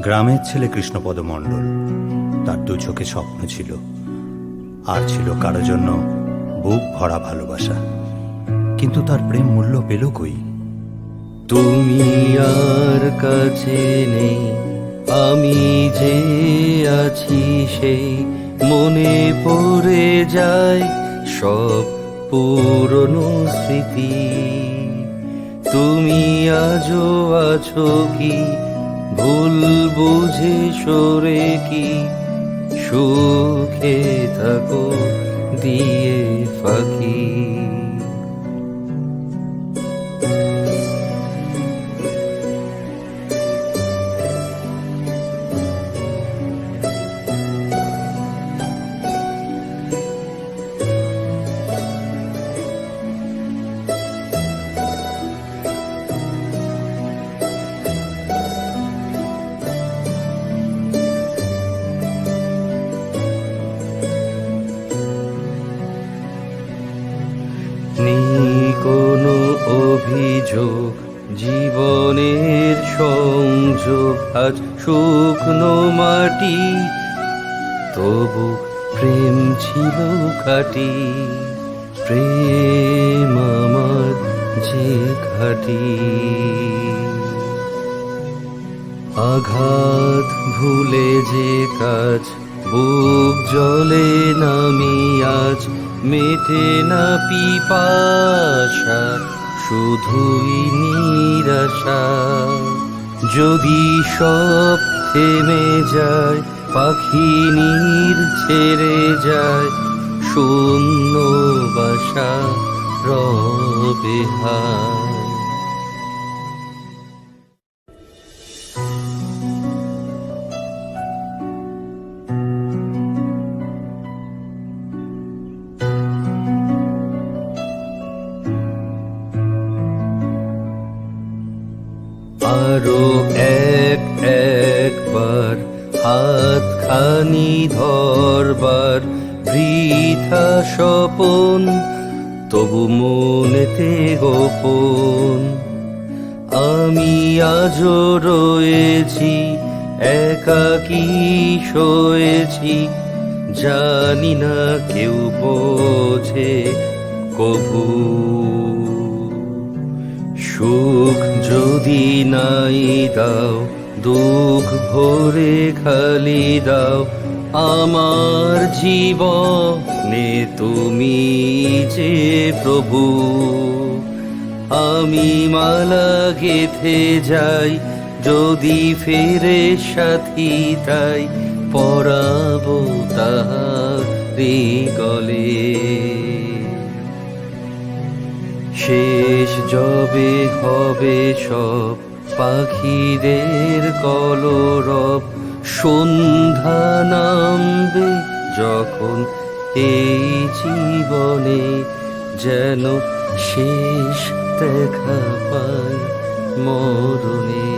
গ্রামের ছেলে কৃষ্ণপদ মণ্ডল, তার দু চোখে স্বপ্ন ছিল, আর ছিল কারো জন্য বুক ভরা ভালোবাসা। কিন্তু তার প্রেম মূল্য পেল কই? তুমি আর কাছে নেই, আমি যে আছি সেই মনে পড়ে যায় সব পুরনো স্মৃতি। তুমি আজও আছো কি, ভুল বুঝে সরে কি, সুখে থাকো দিয়ে ফাঁকি। নেই কোনো অভিযোগ, জীবনের সংযোগ আজ শুকনো মাটি, তবু প্রেম ছিল খাঁটি, প্রেম আমার যে খাঁটি। আঘাত ভুলে যে কাজ, বুক জলে নামি আজ, মেটে না পিপাসা, শুধুই নিরাশা। যদি সব থেমে যায়, পাখি নীর ছেড়ে যায়, শূন্য বাসা রবে হায়। আরো একবার হাতখানি ধরবার বৃথা স্বপন, তবু মনেতে গোপন। আমি আজও রয়েছি, একাকী শোয়েছি, জানি না কেউ বোঝে কভু। সুখ যদি নাই দাও, দুঃখ ভরে খালি দাও, আমার জীবনে তুমি যে প্রভু। আমি মালা গেথে যাই, যদি ফেরে সাথী তাই পরাবো তাহারি গলে। শেষ যবে হবে সব পাখিদের কলরব, সন্ধ্যা নামবে যখন এই জীবনে, যেন শেষ দেখা পাই মরণে।